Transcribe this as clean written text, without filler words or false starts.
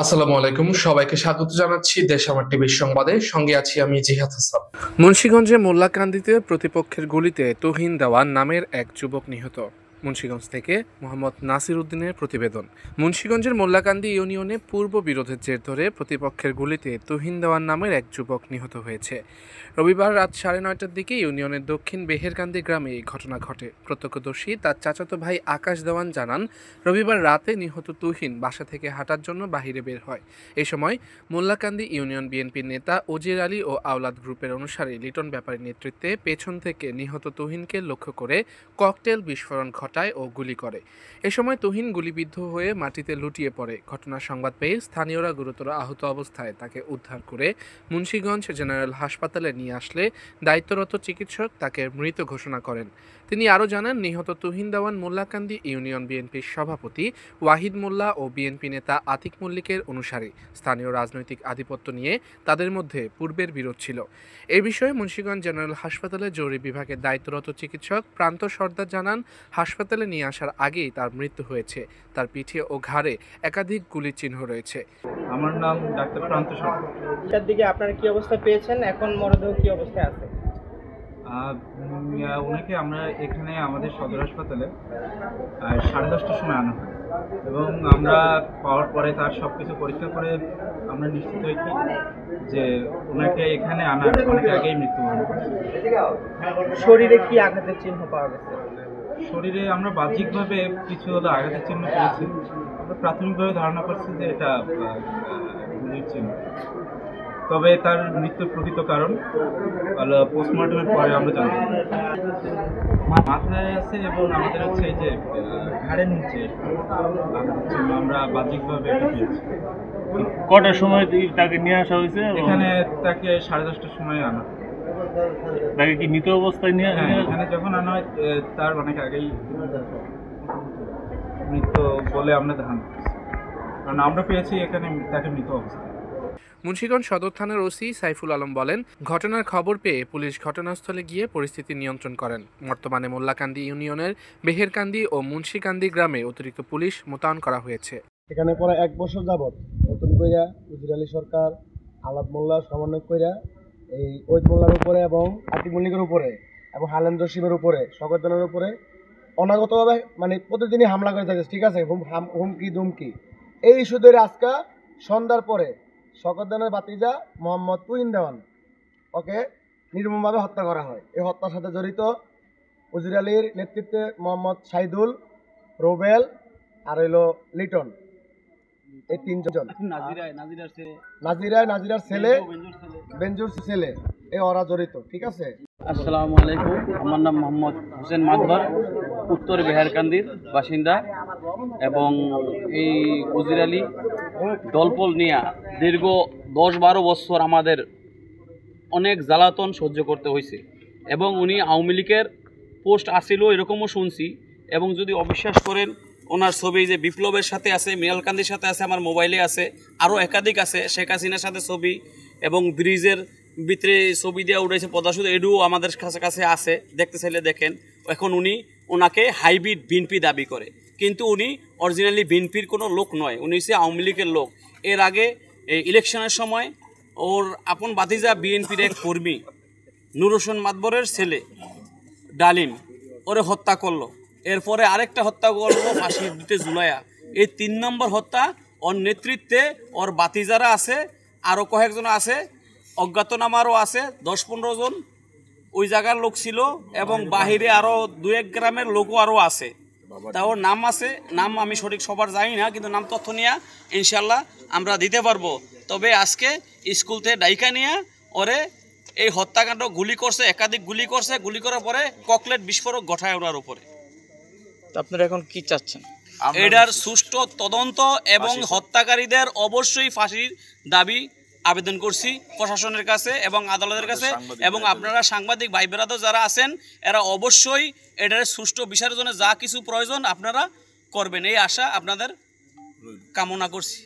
আসসালামু আলাইকুম, সবাইকে স্বাগত জানাচ্ছি দেশ আমার টিভির সংবাদে। সঙ্গে আছি আমি জিহাদ হাসান। মুন্সিগঞ্জে মোল্লাকান্দিতে প্রতিপক্ষের গুলিতে তুহিন দেওয়ান নামের এক যুবক নিহত। মুন্সিগঞ্জ থেকে মোহাম্মদ নাসির উদ্দিনের প্রতিবেদন। মুন্সিগঞ্জের মোল্লাকান্দি ইউনিয়নে পূর্ব বিরোধের জের ধরে প্রতিপক্ষের গুলিতে তুহিন দেওয়ান নামের এক যুবক নিহত হয়েছে। রবিবার রাত 9:30টার দিকে ইউনিয়নের দক্ষিণ বেহেরকান্দি গ্রামে এই ঘটনা ঘটে। প্রত্যক্ষদর্শী তার চাচাতো ভাই আকাশ দেওয়ান জানান, রবিবার রাতে নিহত তুহিন বাসা থেকে হাঁটার জন্য বাহিরে বের হয়। এই সময় মোল্লাকান্দি ইউনিয়ন বিএনপির নেতা ওজির আলী ও আওলাদ গ্রুপের অনুসারী লিটন ব্যাপারীর নেতৃত্বে পেছন থেকে নিহত তুহিনকে লক্ষ্য করে ককটেল বিস্ফোরণ ঘটায় ও গুলি করে। এ সময় তুহিন গুলিবিদ্ধ হয়ে মাটিতে লুটিয়ে পড়ে। ঘটনার সংবাদ পেয়ে স্থানীয়রা গুরুতর আহত অবস্থায় তাকে উদ্ধার করে মুন্সিগঞ্জ জেনারেল হাসপাতালে নিয়ে আসলে দায়িত্বরত চিকিৎসক তাকে মৃত ঘোষণা করেন। তিনি আরও জানান, নিহত তুহিন দেওয়ান মোল্লাকান্দি ইউনিয়ন বিএনপির সভাপতি ওয়াহিদ মোল্লা ও বিএনপি নেতা আতিক মল্লিকের অনুসারী। স্থানীয় রাজনৈতিক আধিপত্য নিয়ে তাদের মধ্যে পূর্বের বিরোধ ছিল। এ বিষয়ে মুন্সিগঞ্জ জেনারেল হাসপাতালে জরুরি বিভাগের দায়িত্বরত চিকিৎসক প্রান্ত সর্দার জানান, হাসপাতালে নিয়ে আসার আগেই তার মৃত্যু হয়েছে। তার পিঠে ও ঘাড়ে একাধিক গুলির চিহ্ন রয়েছে। আমার নাম ডাক্তার প্রান্ত সর্দার। এটার দিকে আপনারা কি অবস্থা পেয়েছেন? এখন মরদেহ কি অবস্থায় আছে? ওনাকে আমরা এখানে আমাদের সদর হাসপাতালে 10:30টার সময় আনা হয় এবং আমরা পাওয়ার পরে তার সব কিছু পরীক্ষা করে আমরা নিশ্চিত হয়েছি যে ওনাকে এখানে আনার অনেক আগেই মৃত্যুবরণ করেছে। শরীরে কি আঘাতের চিহ্ন পাওয়া গেছে? শরীরে আমরা বাহ্যিকভাবে কিছু হলো আঘাতের চিহ্ন পেয়েছি। আমরা প্রাথমিকভাবে ধারণা করছি যে এটা গুলির চিহ্ন, তবে তার মৃত্যুর প্রকৃত কারণ পোস্টমর্টমের পরে আমরা জানতে পারি। মাথায় আছে এবং আমাদের হচ্ছে এই যে ঘাড়ের নিচে আমরা বাহ্যিকভাবে এটা পেয়েছি। কটার সময় তাকে নিয়ে আসা হয়েছে? এখানে তাকে 10:30টার সময় আনা। তাকে কি মৃত অবস্থায় নিয়ে? এখানে যখন আনা হয় তার অনেক আগেই মৃত বলে আমরা ধারণা করছি, কারণ আমরা পেয়েছি এখানে তাকে মৃত অবস্থায়। মুন্সিগঞ্জ সদর থানার ওসি সাইফুল আলম বলেন, ঘটনার খবর পেয়ে পুলিশ ঘটনাস্থলে গিয়ে পরিস্থিতি নিয়ন্ত্রণ করেন। বর্তমানে মোল্লাকান্দি ইউনিয়নের বেহেরকান্দি ও মুন্সিকান্দি গ্রামে অতিরিক্ত পুলিশ মোতায়েন করা হয়েছে। এখানে পরে 1 বছর যাবৎ নতুন কইরা উজির আলী সরকার, আলাদ মোল্লা সমন্বয় কইরা এই ওহিদ মোল্লার উপরে এবং আতিক মল্লিকের উপরে এবং হালেম জসিমের উপরে, শকতজনের উপরে অনাগতভাবে মানে প্রতিদিনই হামলা করে থাকে। ঠিক আছে, হুমকি দুমকি। এই ইস্যুদের আজকে সন্ধ্যার পরে শকতজনের বাতিজা মোহাম্মদ তুহিন দেওয়ান ওকে নির্মমভাবে হত্যা করা হয়। এই হত্যার সাথে জড়িত উজির আলীর নেতৃত্বে মোহাম্মদ সাইদুল, রোবেল আর হইল লিটন, এই 3 জন। নাজিরার ছেলে, বেঞ্জুর ছেলে, এই ওরা জড়িত। ঠিক আছে। আসসালামু আলাইকুম, আমার নাম মোহাম্মদ হোসেন মাদবার, উত্তর বেহারকান্দির বাসিন্দা এবং এই উজির আলী দলপল নিয়ে দীর্ঘ 10-12 বছর আমাদের অনেক জ্বালাতন সহ্য করতে হয়েছে এবং উনি আওয়ামী লীগের পোস্ট আসিল এরকমও শুনছি। এবং যদি অবিশ্বাস করেন, ওনার ছবি যে বিপ্লবের সাথে আছে, মিনালকান্দির সাথে আছে, আমার মোবাইলে আছে, আরও একাধিক আছে, শেখ হাসিনার সাথে ছবি এবং ব্রিজের ভিতরে ছবি দেওয়া উঠেছে পদাশুদ্ধ, এডুও আমাদের কাছে আছে, দেখতে চাইলে দেখেন। এখন উনি ওনাকে হাইব্রিড বিএনপি দাবি করে, কিন্তু উনি অরিজিনালি বিএনপির কোনো লোক নয়, উনি হচ্ছে আওয়ামী লীগের লোক। এর আগে ইলেকশনের সময় ওর আপন বাতিজা বিএনপির এক কর্মী নূর হোসেন মাদবরের ছেলে ডালিম ওরে হত্যা করলো, এরপরে আরেকটা হত্যা করলো ফাঁসি দিতে ঝুলাইয়া। এই 3 নম্বর হত্যা ওর নেতৃত্বে ওর বাতিজারা আছে, আরও কয়েকজন আছে, অজ্ঞাতনামারও আছে, 10-15 জন ওই জায়গার লোক ছিল এবং বাহিরে আরও 2-1 গ্রামের লোকও আরও আছে। তা ওর নাম আছে, নাম আমি সঠিক সবার জানি না, কিন্তু নাম তথ্য নিয়ে ইনশাল্লাহ আমরা দিতে পারবো। তবে আজকে স্কুল থেকে ডাইকা নিয়ে ওরে এই হত্যাকাণ্ড গুলি করছে, একাধিক গুলি করছে, গুলি করার পরে ককলেট বিস্ফোরক ঘটায় ওনার উপরে। আপনারা এখন কি চাচ্ছেন? এটার সুষ্ঠু তদন্ত এবং হত্যাকারীদের অবশ্যই ফাঁসির দাবি আবেদন করছি প্রশাসনের কাছে এবং আদালতের কাছে। এবং আপনারা সাংবাদিক ভাই বেরাদর যারা আছেন, এরা অবশ্যই এটার সুষ্ঠু বিচারের জন্য যা কিছু প্রয়োজন আপনারা করবেন, এই আশা আপনাদের কামনা করছি।